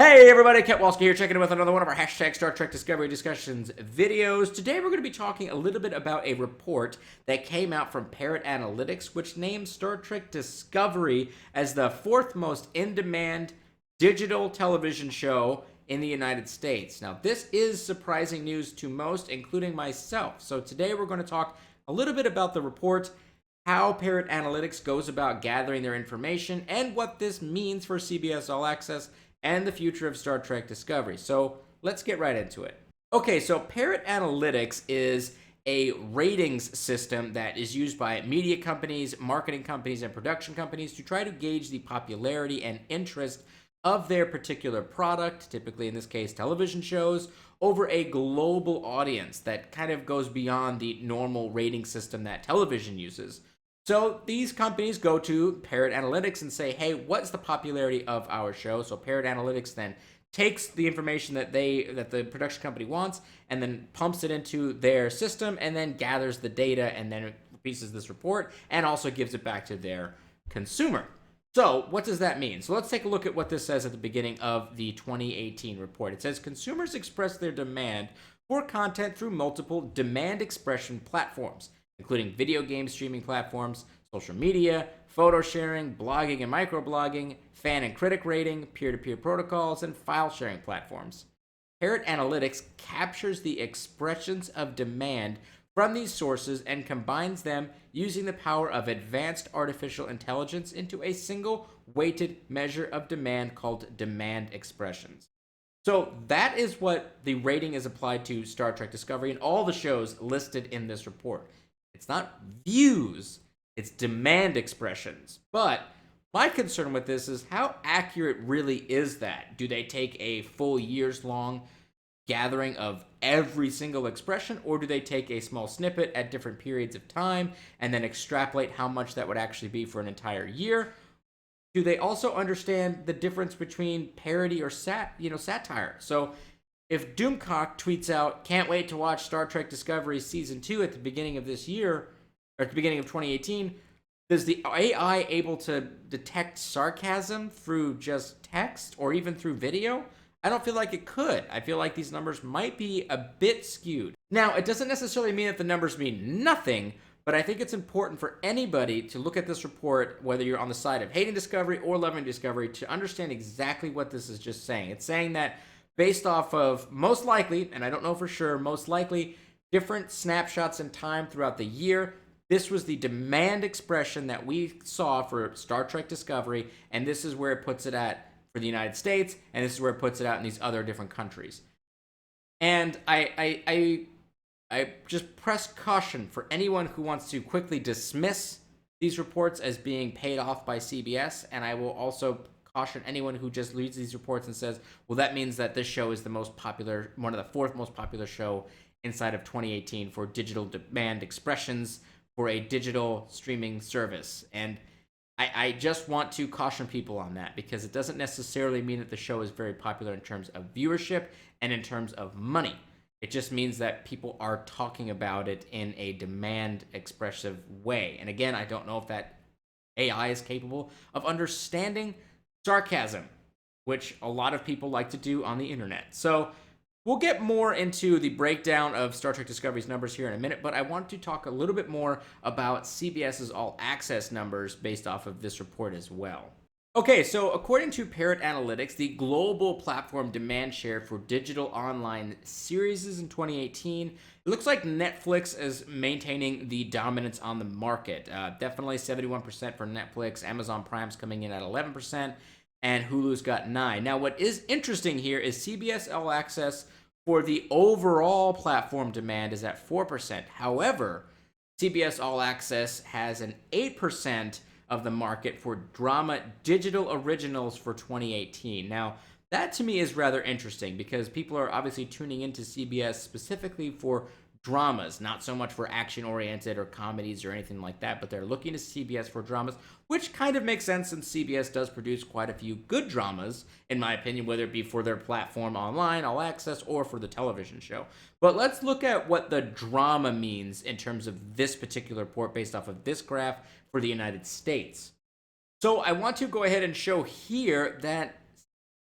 Hey everybody, Ketwalski here, checking in with another one of our hashtag Star Trek Discovery Discussions videos. Today we're going to be talking a little bit about a report that came out from Parrot Analytics, which names Star Trek Discovery as the fourth most in-demand digital television show in the United States. Now, this is surprising news to most, including myself. So today we're going to talk a little bit about the report, how Parrot Analytics goes about gathering their information, and what this means for CBS All Access and the future of Star Trek Discovery. So let's get right into it. Okay, so Parrot Analytics is a ratings system that is used by media companies, marketing companies, and production companies to try to gauge the popularity and interest of their particular product, typically in this case television shows, over a global audience that kind of goes beyond the normal rating system that television uses. So these companies go to Parrot Analytics and say, hey, what's the popularity of our show? So Parrot Analytics then takes the information that the production company wants and then pumps it into their system and then gathers the data and then releases this report and also gives it back to their consumer. So what does that mean? So let's take a look at what this says at the beginning of the 2018 report. It says consumers express their demand for content through multiple demand expression platforms, including video game streaming platforms, social media, photo sharing, blogging and microblogging, fan and critic rating, peer-to-peer protocols, and file sharing platforms. Parrot Analytics captures the expressions of demand from these sources and combines them using the power of advanced artificial intelligence into a single weighted measure of demand called demand expressions. So that is what the rating is applied to Star Trek Discovery and all the shows listed in this report. It's not views, it's demand expressions. But my concern with this is how accurate really is that? Do they take a full years long gathering of every single expression, or do they take a small snippet at different periods of time and then extrapolate how much that would actually be for an entire year? Do they also understand the difference between parody or satire? So if Doomcock tweets out, can't wait to watch Star Trek Discovery Season 2 at the beginning of this year, or at the beginning of 2018, is the AI able to detect sarcasm through just text or even through video? I don't feel like it could. I feel like these numbers might be a bit skewed. Now, it doesn't necessarily mean that the numbers mean nothing, but I think it's important for anybody to look at this report, whether you're on the side of hating Discovery or loving Discovery, to understand exactly what this is just saying. It's saying that based off of most likely, and I don't know for sure, most likely different snapshots in time throughout the year, this was the demand expression that we saw for Star Trek Discovery, and this is where it puts it at for the United States, and this is where it puts it out in these other different countries. And I just press caution for anyone who wants to quickly dismiss these reports as being paid off by CBS, and I will also caution anyone who just reads these reports and says, well, that means that this show is the most popular, one of the fourth most popular show inside of 2018 for digital demand expressions for a digital streaming service. And I just want to caution people on that, because it doesn't necessarily mean that the show is very popular in terms of viewership and in terms of money. It just means that people are talking about it in a demand expressive way. And again, I don't know if that AI is capable of understanding sarcasm, which a lot of people like to do on the internet. So we'll get more into the breakdown of Star Trek Discovery's numbers here in a minute, but I want to talk a little bit more about CBS's All Access numbers based off of this report as well. Okay, so according to Parrot Analytics, the global platform demand share for digital online series in 2018, it looks like Netflix is maintaining the dominance on the market. Definitely 71% for Netflix, Amazon Prime's coming in at 11%, and Hulu's got 9%. Now, what is interesting here is CBS All Access for the overall platform demand is at 4%. However, CBS All Access has an 8% of the market for drama digital originals for 2018. Now, that to me is rather interesting, because people are obviously tuning into CBS specifically for dramas, not so much for action-oriented or comedies or anything like that, but they're looking to CBS for dramas, which kind of makes sense since CBS does produce quite a few good dramas, in my opinion, whether it be for their platform online, All Access, or for the television show. But let's look at what the drama means in terms of this particular report based off of this graph for the United States. So I want to go ahead and show here that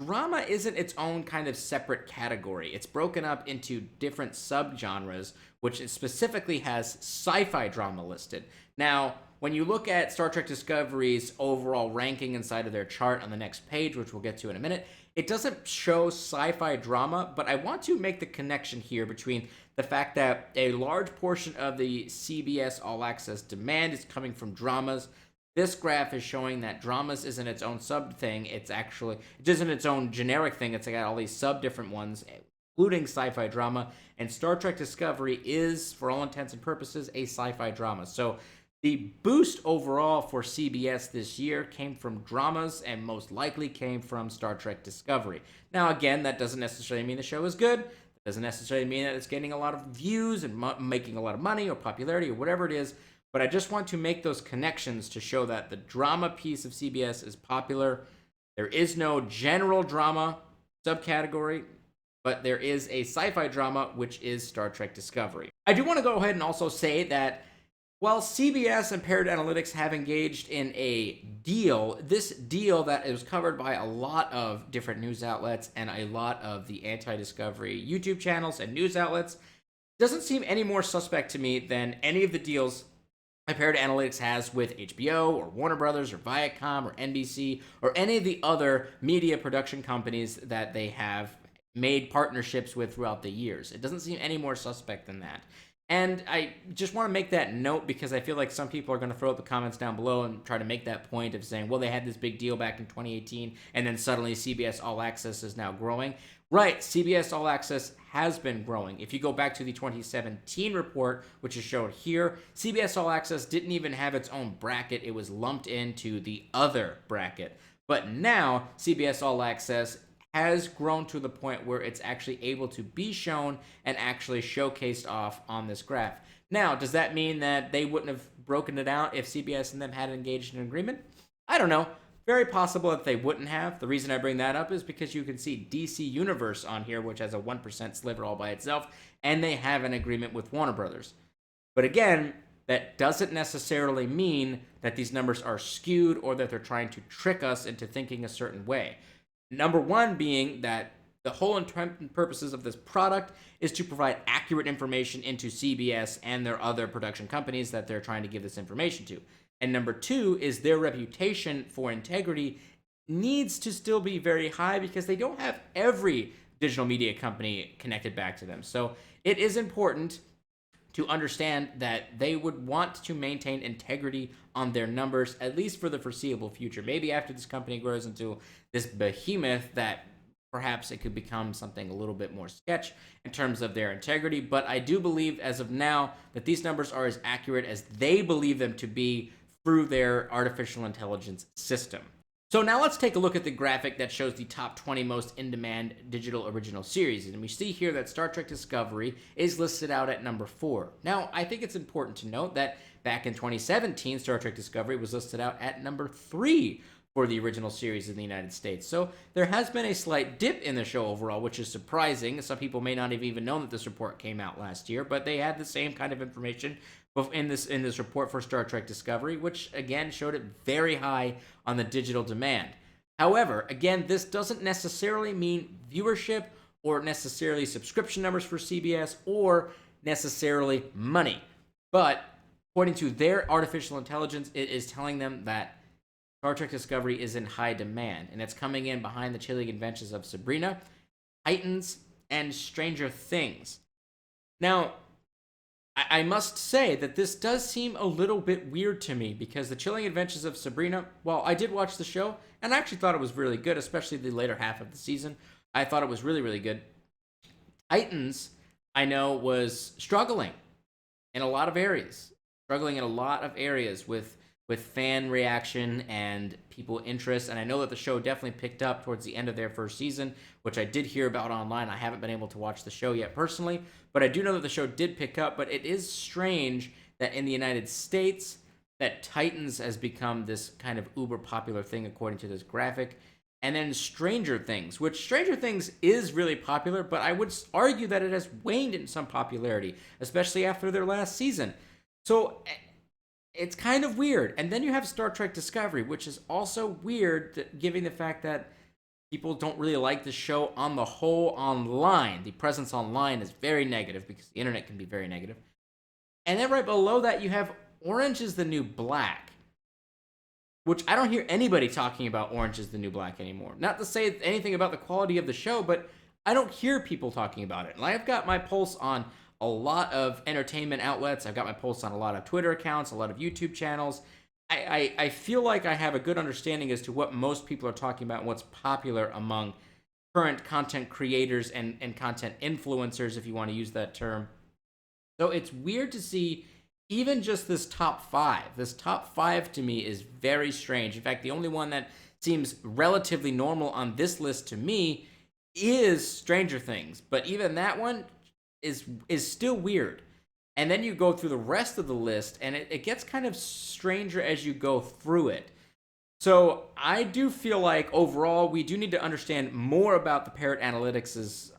drama isn't its own kind of separate category. It's broken up into different subgenres, which it specifically has sci-fi drama listed. Now, when you look at Star Trek Discovery's overall ranking inside of their chart on the next page, which we'll get to in a minute, it doesn't show sci-fi drama, but I want to make the connection here between the fact that a large portion of the CBS All Access demand is coming from dramas. This graph is showing that dramas isn't its own sub thing. It isn't its own generic thing. It's got all these sub different ones, including sci-fi drama. And Star Trek Discovery is, for all intents and purposes, a sci-fi drama. So the boost overall for CBS this year came from dramas and most likely came from Star Trek Discovery. Now, again, that doesn't necessarily mean the show is good. It doesn't necessarily mean that it's getting a lot of views and making a lot of money or popularity or whatever it is. But I just want to make those connections to show that the drama piece of CBS is popular. There is no general drama subcategory, but there is a sci-fi drama, which is Star Trek Discovery. I do want to go ahead and also say that while CBS and Parrot Analytics have engaged in a deal, this deal that is covered by a lot of different news outlets and a lot of the anti-Discovery YouTube channels and news outlets, doesn't seem any more suspect to me than any of the deals Parrot Analytics has with HBO or Warner Brothers or Viacom or NBC or any of the other media production companies that they have made partnerships with throughout the years. It doesn't seem any more suspect than that. And I just want to make that note because I feel like some people are going to throw up the comments down below and try to make that point of saying, well, they had this big deal back in 2018 and then suddenly CBS All Access is now growing. Right, CBS All Access has been growing. If you go back to the 2017 report, which is shown here, CBS All Access didn't even have its own bracket. It was lumped into the other bracket. But now, CBS All Access has grown to the point where it's actually able to be shown and actually showcased off on this graph. Now, does that mean that they wouldn't have broken it out if CBS and them had engaged in an agreement? I don't know. Very possible that they wouldn't have. The reason I bring that up is because you can see DC Universe on here, which has a 1% sliver all by itself, and they have an agreement with Warner Brothers. But again, that doesn't necessarily mean that these numbers are skewed or that they're trying to trick us into thinking a certain way. Number one being that the whole intent and purposes of this product is to provide accurate information into CBS and their other production companies that they're trying to give this information to. And number two is their reputation for integrity needs to still be very high because they don't have every digital media company connected back to them. So it is important to understand that they would want to maintain integrity on their numbers, at least for the foreseeable future. Maybe after this company grows into this behemoth that perhaps it could become something a little bit more sketch in terms of their integrity. But I do believe as of now that these numbers are as accurate as they believe them to be through their artificial intelligence system. So now let's take a look at the graphic that shows the top 20 most in-demand digital original series. And we see here that Star Trek Discovery is listed out at number 4. Now, I think it's important to note that back in 2017, Star Trek Discovery was listed out at number 3 for the original series in the United States. So there has been a slight dip in the show overall, which is surprising. Some people may not have even known that this report came out last year, but they had the same kind of information in this report for Star Trek Discovery, which again showed it very high on the digital demand. However, again, this doesn't necessarily mean viewership or necessarily subscription numbers for CBS or necessarily money. But according to their artificial intelligence, it is telling them that Star Trek Discovery is in high demand, and it's coming in behind the chilling adventures of Sabrina, Titans, and Stranger Things. Now, I must say that this does seem a little bit weird to me because the chilling adventures of Sabrina, well, I did watch the show, and I actually thought it was really good, especially the later half of the season. I thought it was really, really good. Titans, I know, was struggling in a lot of areas. With fan reaction and people interest. And I know that the show definitely picked up towards the end of their first season, which I did hear about online. I haven't been able to watch the show yet personally, but I do know that the show did pick up. But it is strange that in the United States, that Titans has become this kind of uber popular thing according to this graphic. And then Stranger Things, which Stranger Things is really popular, but I would argue that it has waned in some popularity, especially after their last season. So it's kind of weird. And then you have Star Trek Discovery, which is also weird, given the fact that People don't really like the show on the whole online. The presence online is very negative because the internet can be very negative. And then right below that, you have Orange is the New Black, which I don't hear anybody talking about Orange is the New Black anymore. Not to say anything about the quality of the show, but I don't hear people talking about it. And I've got my pulse on a lot of entertainment outlets. I've got my pulse on a lot of Twitter accounts, a lot of YouTube channels. I feel like I have a good understanding as to what most people are talking about and what's popular among current content creators and content influencers, if you want to use that term. So it's weird to see even just this top five. This top five to me is very strange. In fact, the only one that seems relatively normal on this list to me is Stranger Things. But even that one is still weird. And then you go through the rest of the list, and it gets kind of stranger as you go through it. So I do feel like overall we do need to understand more about the Parrot Analytics'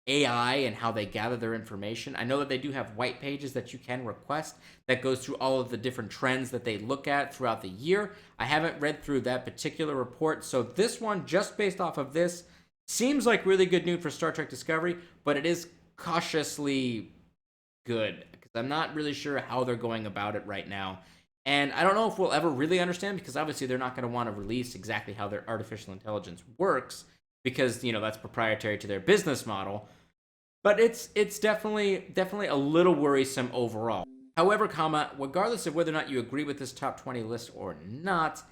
AI and how they gather their information. I know that they do have white pages that you can request that goes through all of the different trends that they look at throughout the year. I haven't read through that particular report, so this one, just based off of this, seems like really good news for Star Trek Discovery, but it is cautiously good because I'm not really sure how they're going about it right now. And I don't know if we'll ever really understand because obviously they're not going to want to release exactly how their artificial intelligence works because, you know, that's proprietary to their business model. But it's definitely a little worrisome overall. However, regardless of whether or not you agree with this top 20 list or not,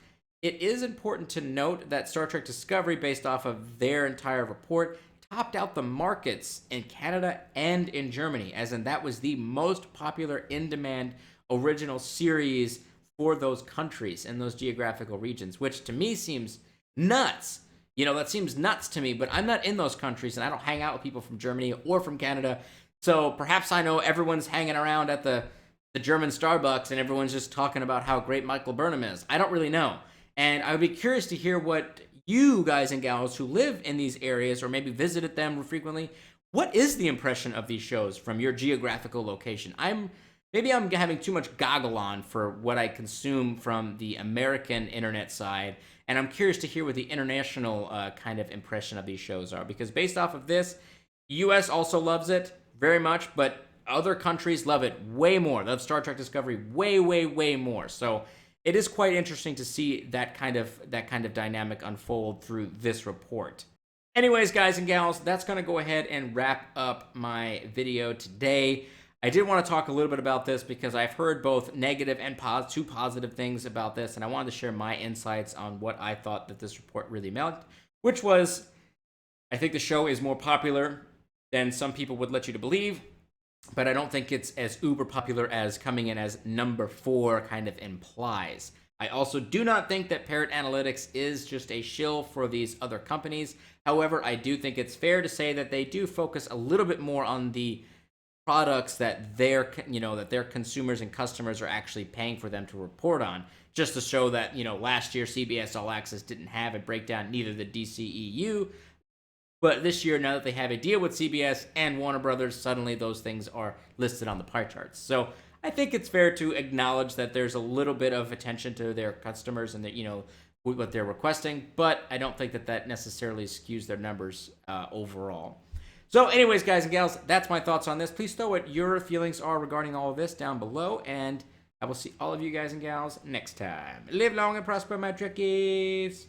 it is important to note that Star Trek Discovery, based off of their entire report, topped out the markets in Canada and in Germany, as in that was the most popular in-demand original series for those countries and those geographical regions, which to me seems nuts. You know, that seems nuts to me, but I'm not in those countries and I don't hang out with people from Germany or from Canada. So perhaps I know everyone's hanging around at the German Starbucks and everyone's just talking about how great Michael Burnham is. I don't really know. And I would be curious to hear what you guys and gals who live in these areas or maybe visited them frequently, what is the impression of these shows from your geographical location? Maybe I'm having too much goggle on for what I consume from the American internet side, and I'm curious to hear what the international kind of impression of these shows are, because based off of this, US also loves it very much, but other countries love it way more. They love Star Trek Discovery way, way, way more. So it is quite interesting to see that kind of dynamic unfold through this report. Anyways, guys and gals, that's going to go ahead and wrap up my video today. I did want to talk a little bit about this because I've heard both negative and two positive things about this, and I wanted to share my insights on what I thought that this report really meant, which was, I think the show is more popular than some people would let you to believe, but I don't think it's as uber popular as coming in as number 4 kind of implies. I also do not think that Parrot Analytics is just a shill for these other companies. However, I do think it's fair to say that they do focus a little bit more on the products that their consumers and customers are actually paying for them to report on, just to show that, last year CBS All Access didn't have a breakdown, neither the DCEU, but this year, now that they have a deal with CBS and Warner Brothers, suddenly those things are listed on the pie charts. So I think it's fair to acknowledge that there's a little bit of attention to their customers and that, what they're requesting, but I don't think that necessarily skews their numbers overall. So anyways, guys and gals, that's my thoughts on this. Please throw what your feelings are regarding all of this down below, and I will see all of you guys and gals next time. Live long and prosper, my Trekkies.